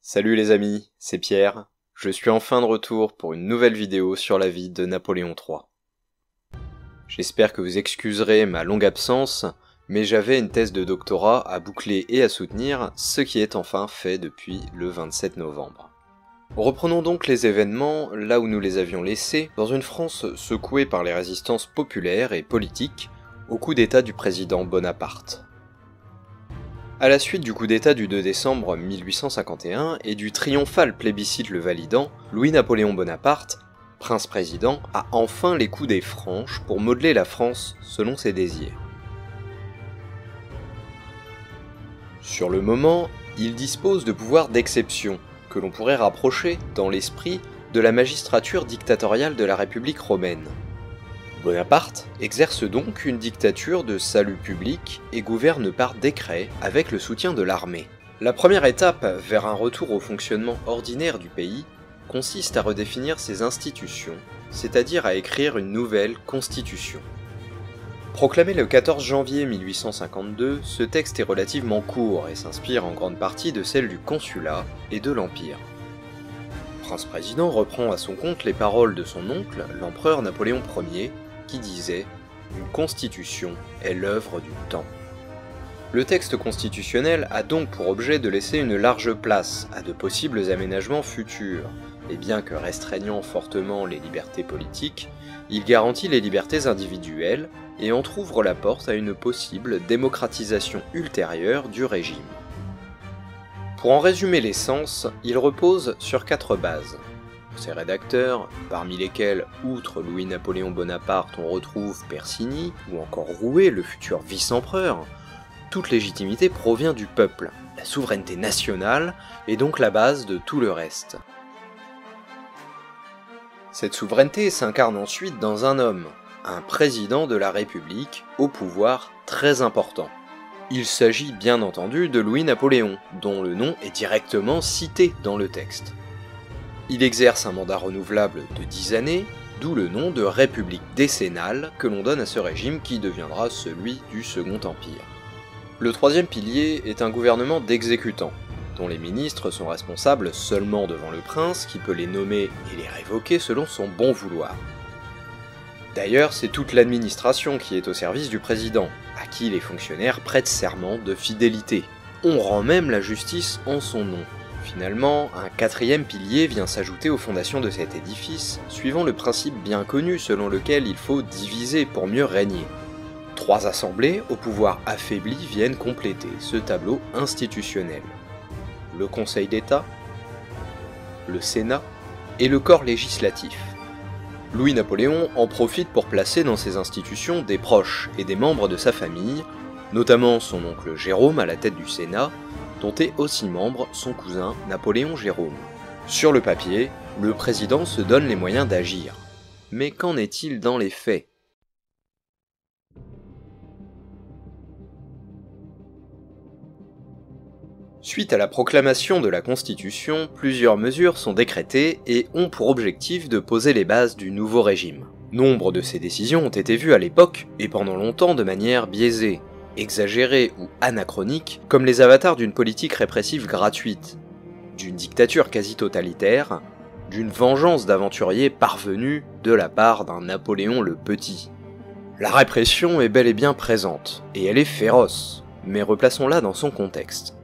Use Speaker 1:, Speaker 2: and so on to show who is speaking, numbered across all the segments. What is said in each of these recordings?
Speaker 1: Salut les amis, c'est Pierre. Je suis enfin de retour pour une nouvelle vidéo sur la vie de Napoléon III. J'espère que vous excuserez ma longue absence, mais j'avais une thèse de doctorat à boucler et à soutenir, ce qui est enfin fait depuis le 27 novembre. Reprenons donc les événements là où nous les avions laissés, dans une France secouée par les résistances populaires et politiques au coup d'état du président Bonaparte. À la suite du coup d'état du 2 décembre 1851 et du triomphal plébiscite le validant, Louis-Napoléon Bonaparte, prince-président, a enfin les coups des franches pour modeler la France selon ses désirs. Sur le moment, il dispose de pouvoirs d'exception, que l'on pourrait rapprocher, dans l'esprit, de la magistrature dictatoriale de la République romaine. Bonaparte exerce donc une dictature de salut public et gouverne par décret avec le soutien de l'armée. La première étape vers un retour au fonctionnement ordinaire du pays consiste à redéfinir ses institutions, c'est-à-dire à écrire une nouvelle constitution. Proclamé le 14 janvier 1852, ce texte est relativement court et s'inspire en grande partie de celle du Consulat et de l'Empire. Le prince-président reprend à son compte les paroles de son oncle, l'empereur Napoléon Ier, qui disait « Une constitution est l'œuvre du temps ». Le texte constitutionnel a donc pour objet de laisser une large place à de possibles aménagements futurs, et bien que restreignant fortement les libertés politiques, il garantit les libertés individuelles et entrouvre la porte à une possible démocratisation ultérieure du régime. Pour en résumer l'essence, il repose sur 4 bases. Ses rédacteurs, parmi lesquels, outre Louis-Napoléon Bonaparte, on retrouve Persigny, ou encore Rouet, le futur vice-empereur, toute légitimité provient du peuple. La souveraineté nationale est donc la base de tout le reste. Cette souveraineté s'incarne ensuite dans un homme, un président de la République, au pouvoir très important. Il s'agit bien entendu de Louis-Napoléon, dont le nom est directement cité dans le texte. Il exerce un mandat renouvelable de 10 années, d'où le nom de République décennale que l'on donne à ce régime qui deviendra celui du Second Empire. Le troisième pilier est un gouvernement d'exécutants, dont les ministres sont responsables seulement devant le prince qui peut les nommer et les révoquer selon son bon vouloir. D'ailleurs, c'est toute l'administration qui est au service du président, à qui les fonctionnaires prêtent serment de fidélité. On rend même la justice en son nom. Finalement, un 4e pilier vient s'ajouter aux fondations de cet édifice, suivant le principe bien connu selon lequel il faut diviser pour mieux régner. 3 assemblées au pouvoir affaibli viennent compléter ce tableau institutionnel. Le Conseil d'État, le Sénat et le corps législatif. Louis-Napoléon en profite pour placer dans ces institutions des proches et des membres de sa famille, notamment son oncle Jérôme à la tête du Sénat, dont est aussi membre son cousin Napoléon Jérôme. Sur le papier, le président se donne les moyens d'agir. Mais qu'en est-il dans les faits ? Suite à la proclamation de la Constitution, plusieurs mesures sont décrétées et ont pour objectif de poser les bases du nouveau régime. Nombre de ces décisions ont été vues à l'époque, et pendant longtemps de manière biaisée, exagérée ou anachronique, comme les avatars d'une politique répressive gratuite, d'une dictature quasi-totalitaire, d'une vengeance d'aventuriers parvenus de la part d'un Napoléon le Petit. La répression est bel et bien présente, et elle est féroce, mais replaçons-la dans son contexte.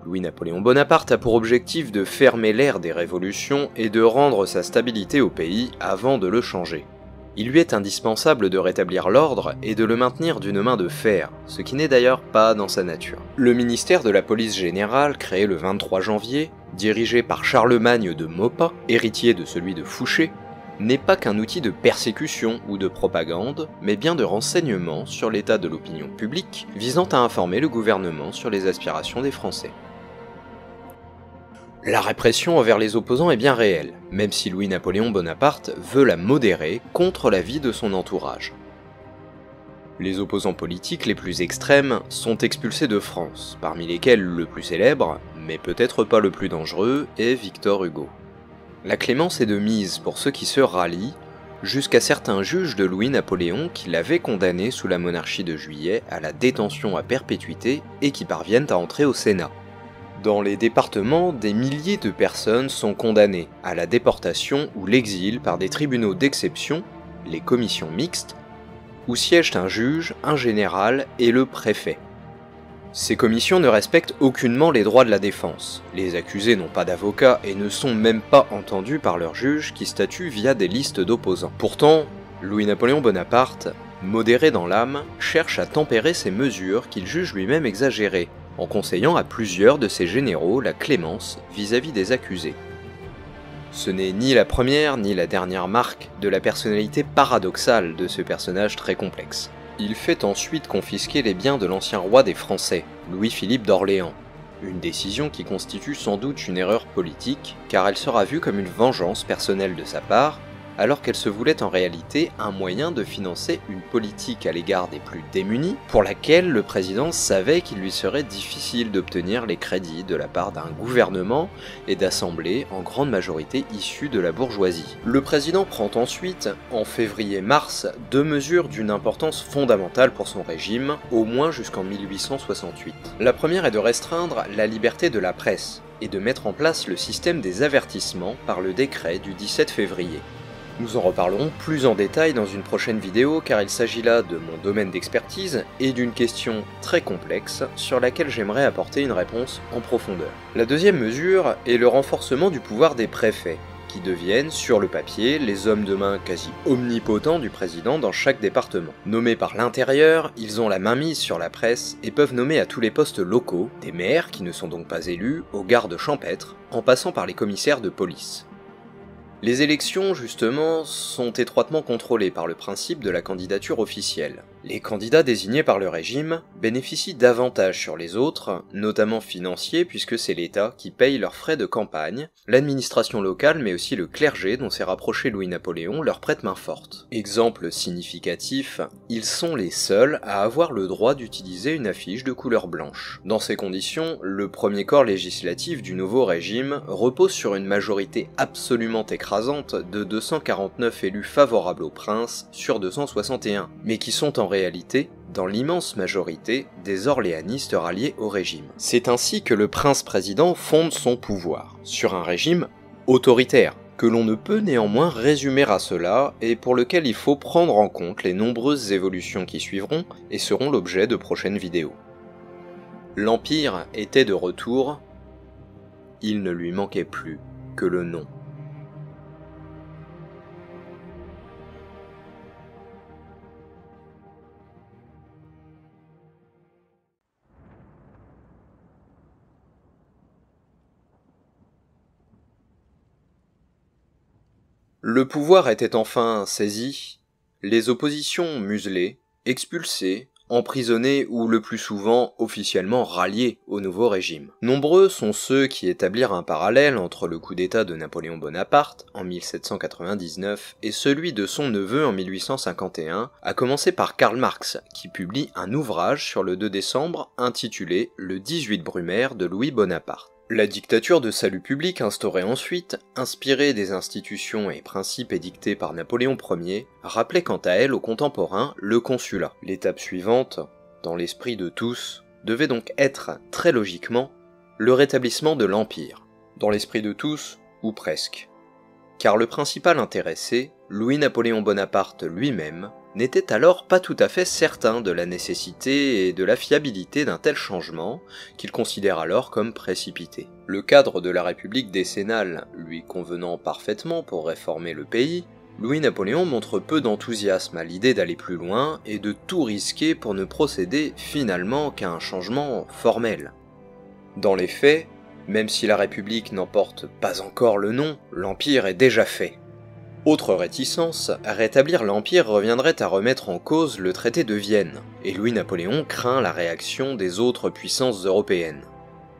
Speaker 1: Louis-Napoléon Bonaparte a pour objectif de fermer l'ère des révolutions et de rendre sa stabilité au pays avant de le changer. Il lui est indispensable de rétablir l'ordre et de le maintenir d'une main de fer, ce qui n'est d'ailleurs pas dans sa nature. Le ministère de la police générale, créé le 23 janvier, dirigé par Charlemagne de Maupas, héritier de celui de Fouché, n'est pas qu'un outil de persécution ou de propagande, mais bien de renseignement sur l'état de l'opinion publique, visant à informer le gouvernement sur les aspirations des Français. La répression envers les opposants est bien réelle, même si Louis-Napoléon Bonaparte veut la modérer contre l'avis de son entourage. Les opposants politiques les plus extrêmes sont expulsés de France, parmi lesquels le plus célèbre, mais peut-être pas le plus dangereux, est Victor Hugo. La clémence est de mise pour ceux qui se rallient, jusqu'à certains juges de Louis-Napoléon qui l'avaient condamné sous la monarchie de Juillet à la détention à perpétuité et qui parviennent à entrer au Sénat. Dans les départements, des milliers de personnes sont condamnées à la déportation ou l'exil par des tribunaux d'exception, les commissions mixtes, où siègent un juge, un général et le préfet. Ces commissions ne respectent aucunement les droits de la défense. Les accusés n'ont pas d'avocat et ne sont même pas entendus par leurs juges qui statuent via des listes d'opposants. Pourtant, Louis-Napoléon Bonaparte, modéré dans l'âme, cherche à tempérer ces mesures qu'il juge lui-même exagérées, en conseillant à plusieurs de ses généraux la clémence vis-à-vis des accusés. Ce n'est ni la première ni la dernière marque de la personnalité paradoxale de ce personnage très complexe. Il fait ensuite confisquer les biens de l'ancien roi des Français, Louis-Philippe d'Orléans, une décision qui constitue sans doute une erreur politique, car elle sera vue comme une vengeance personnelle de sa part, alors qu'elle se voulait en réalité un moyen de financer une politique à l'égard des plus démunis, pour laquelle le président savait qu'il lui serait difficile d'obtenir les crédits de la part d'un gouvernement et d'assemblées en grande majorité issues de la bourgeoisie. Le président prend ensuite, en février-mars, deux mesures d'une importance fondamentale pour son régime, au moins jusqu'en 1868. La première est de restreindre la liberté de la presse, et de mettre en place le système des avertissements par le décret du 17 février. Nous en reparlerons plus en détail dans une prochaine vidéo car il s'agit là de mon domaine d'expertise et d'une question très complexe sur laquelle j'aimerais apporter une réponse en profondeur. La deuxième mesure est le renforcement du pouvoir des préfets, qui deviennent, sur le papier, les hommes de main quasi omnipotents du président dans chaque département. Nommés par l'intérieur, ils ont la mainmise sur la presse et peuvent nommer à tous les postes locaux, des maires qui ne sont donc pas élus, aux gardes champêtres, en passant par les commissaires de police. Les élections, justement, sont étroitement contrôlées par le principe de la candidature officielle. Les candidats désignés par le régime bénéficient d'avantages sur les autres, notamment financiers puisque c'est l'État qui paye leurs frais de campagne, l'administration locale mais aussi le clergé dont s'est rapproché Louis-Napoléon leur prête main forte. Exemple significatif, ils sont les seuls à avoir le droit d'utiliser une affiche de couleur blanche. Dans ces conditions, le premier corps législatif du nouveau régime repose sur une majorité absolument écrasante de 249 élus favorables au prince sur 261, mais qui sont en réalité, dans l'immense majorité, des orléanistes ralliés au régime. C'est ainsi que le prince-président fonde son pouvoir, sur un régime autoritaire, que l'on ne peut néanmoins résumer à cela, et pour lequel il faut prendre en compte les nombreuses évolutions qui suivront et seront l'objet de prochaines vidéos. L'Empire était de retour, il ne lui manquait plus que le nom. Le pouvoir était enfin saisi, les oppositions muselées, expulsées, emprisonnées ou le plus souvent officiellement ralliées au nouveau régime. Nombreux sont ceux qui établirent un parallèle entre le coup d'État de Napoléon Bonaparte en 1799 et celui de son neveu en 1851, à commencer par Karl Marx, qui publie un ouvrage sur le 2 décembre intitulé « Le 18 Brumaire de Louis Bonaparte ». La dictature de salut public instaurée ensuite, inspirée des institutions et principes édictés par Napoléon Ier, rappelait quant à elle aux contemporains le consulat. L'étape suivante, dans l'esprit de tous, devait donc être, très logiquement, le rétablissement de l'Empire. Dans l'esprit de tous, ou presque. Car le principal intéressé, Louis-Napoléon Bonaparte lui-même, n'était alors pas tout à fait certain de la nécessité et de la fiabilité d'un tel changement, qu'il considère alors comme précipité. Le cadre de la République décennale lui convenant parfaitement pour réformer le pays, Louis-Napoléon montre peu d'enthousiasme à l'idée d'aller plus loin et de tout risquer pour ne procéder finalement qu'à un changement formel. Dans les faits, même si la République n'en porte pas encore le nom, l'Empire est déjà fait. Autre réticence, rétablir l'Empire reviendrait à remettre en cause le traité de Vienne, et Louis-Napoléon craint la réaction des autres puissances européennes.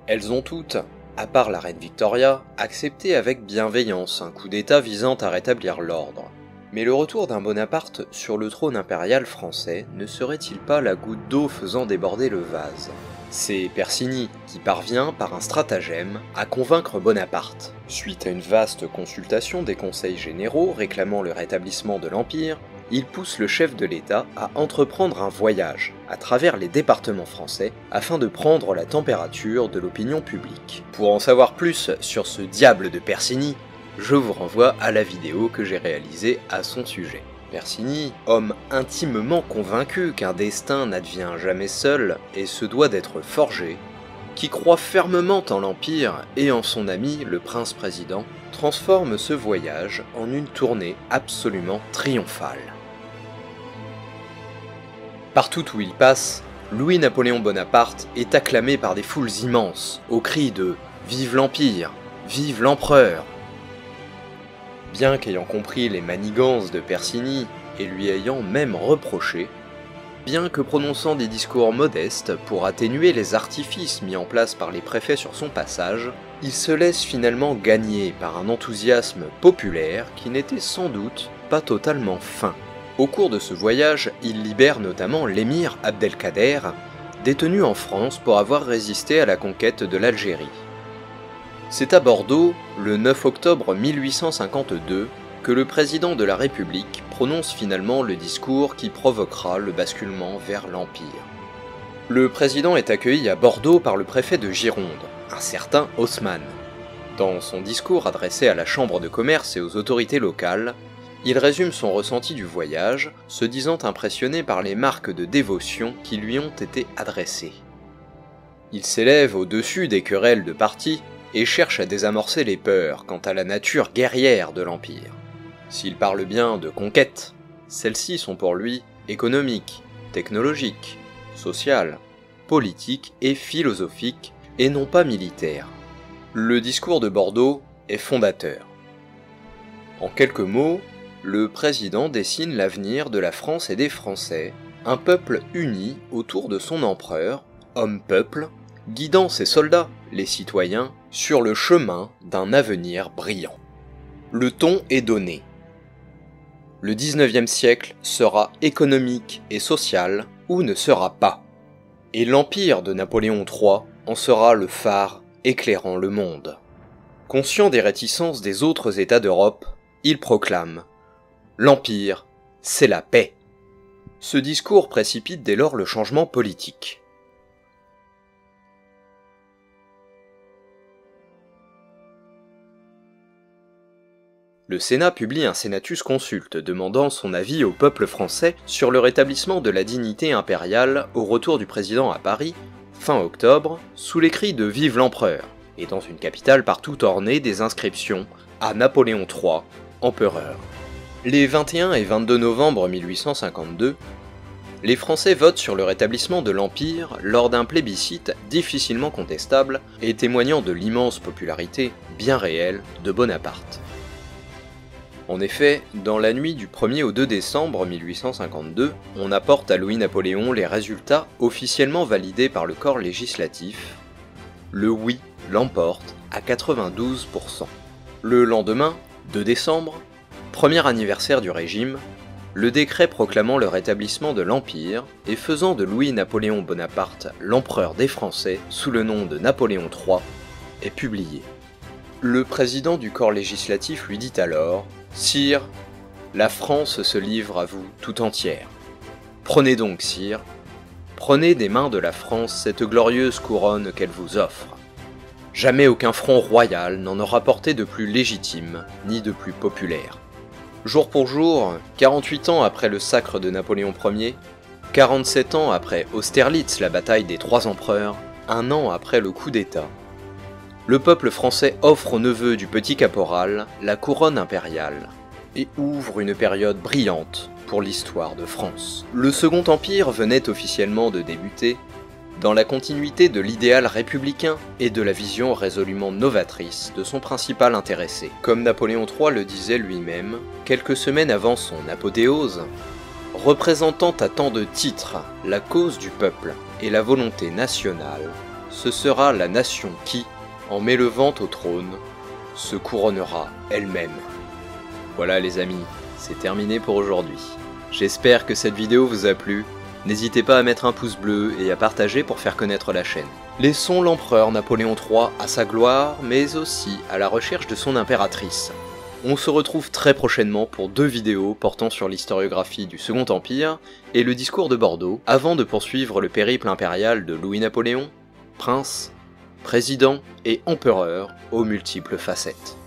Speaker 1: Elles ont toutes, à part la reine Victoria, accepté avec bienveillance un coup d'État visant à rétablir l'ordre. Mais le retour d'un Bonaparte sur le trône impérial français ne serait-il pas la goutte d'eau faisant déborder le vase ? C'est Persigny qui parvient, par un stratagème, à convaincre Bonaparte. Suite à une vaste consultation des conseils généraux réclamant le rétablissement de l'Empire, il pousse le chef de l'État à entreprendre un voyage à travers les départements français afin de prendre la température de l'opinion publique. Pour en savoir plus sur ce diable de Persigny, je vous renvoie à la vidéo que j'ai réalisée à son sujet. Persigny, homme intimement convaincu qu'un destin n'advient jamais seul et se doit d'être forgé, qui croit fermement en l'Empire et en son ami le prince-président, transforme ce voyage en une tournée absolument triomphale. Partout où il passe, Louis-Napoléon Bonaparte est acclamé par des foules immenses, au cri de « Vive l'Empire ! Vive l'Empereur !» Bien qu'ayant compris les manigances de Persigny et lui ayant même reproché, bien que prononçant des discours modestes pour atténuer les artifices mis en place par les préfets sur son passage, il se laisse finalement gagner par un enthousiasme populaire qui n'était sans doute pas totalement fin. Au cours de ce voyage, il libère notamment l'émir Abdelkader, détenu en France pour avoir résisté à la conquête de l'Algérie. C'est à Bordeaux, le 9 octobre 1852, que le président de la République prononce finalement le discours qui provoquera le basculement vers l'Empire. Le président est accueilli à Bordeaux par le préfet de Gironde, un certain Haussmann. Dans son discours adressé à la Chambre de commerce et aux autorités locales, il résume son ressenti du voyage, se disant impressionné par les marques de dévotion qui lui ont été adressées. Il s'élève au-dessus des querelles de parti et cherche à désamorcer les peurs quant à la nature guerrière de l'Empire. S'il parle bien de conquête, celles-ci sont pour lui économiques, technologiques, sociales, politiques et philosophiques, et non pas militaires. Le discours de Bordeaux est fondateur. En quelques mots, le président dessine l'avenir de la France et des Français, un peuple uni autour de son empereur, homme-peuple, guidant ses soldats, les citoyens, sur le chemin d'un avenir brillant. Le ton est donné. Le 19e siècle sera économique et social ou ne sera pas. Et l'empire de Napoléon III en sera le phare éclairant le monde. Conscient des réticences des autres États d'Europe, il proclame « L'Empire, c'est la paix ». Ce discours précipite dès lors le changement politique. Le Sénat publie un Senatus Consulte demandant son avis au peuple français sur le rétablissement de la dignité impériale au retour du président à Paris, fin octobre, sous les cris de « Vive l'Empereur » et dans une capitale partout ornée des inscriptions à Napoléon III, empereur. Les 21 et 22 novembre 1852, les Français votent sur le rétablissement de l'Empire lors d'un plébiscite difficilement contestable et témoignant de l'immense popularité, bien réelle, de Bonaparte. En effet, dans la nuit du 1er au 2 décembre 1852, on apporte à Louis-Napoléon les résultats officiellement validés par le corps législatif. Le oui l'emporte à 92%. Le lendemain, 2 décembre, premier anniversaire du régime, le décret proclamant le rétablissement de l'Empire et faisant de Louis-Napoléon Bonaparte l'empereur des Français sous le nom de Napoléon III est publié. Le président du corps législatif lui dit alors « Sire, la France se livre à vous tout entière. Prenez donc, sire, prenez des mains de la France cette glorieuse couronne qu'elle vous offre. Jamais aucun front royal n'en aura porté de plus légitime, ni de plus populaire. Jour pour jour, 48 ans après le sacre de Napoléon Ier, 47 ans après Austerlitz, la bataille des 3 empereurs, 1 an après le coup d'État, le peuple français offre au neveu du petit caporal la couronne impériale et ouvre une période brillante pour l'histoire de France. Le Second Empire venait officiellement de débuter dans la continuité de l'idéal républicain et de la vision résolument novatrice de son principal intéressé. Comme Napoléon III le disait lui-même, quelques semaines avant son apothéose, représentant à tant de titres la cause du peuple et la volonté nationale, ce sera la nation qui, en m'élevant au trône, se couronnera elle-même. Voilà les amis, c'est terminé pour aujourd'hui. J'espère que cette vidéo vous a plu. N'hésitez pas à mettre un pouce bleu et à partager pour faire connaître la chaîne. Laissons l'empereur Napoléon III à sa gloire, mais aussi à la recherche de son impératrice. On se retrouve très prochainement pour 2 vidéos portant sur l'historiographie du Second Empire et le discours de Bordeaux, avant de poursuivre le périple impérial de Louis-Napoléon, prince, président et empereur aux multiples facettes.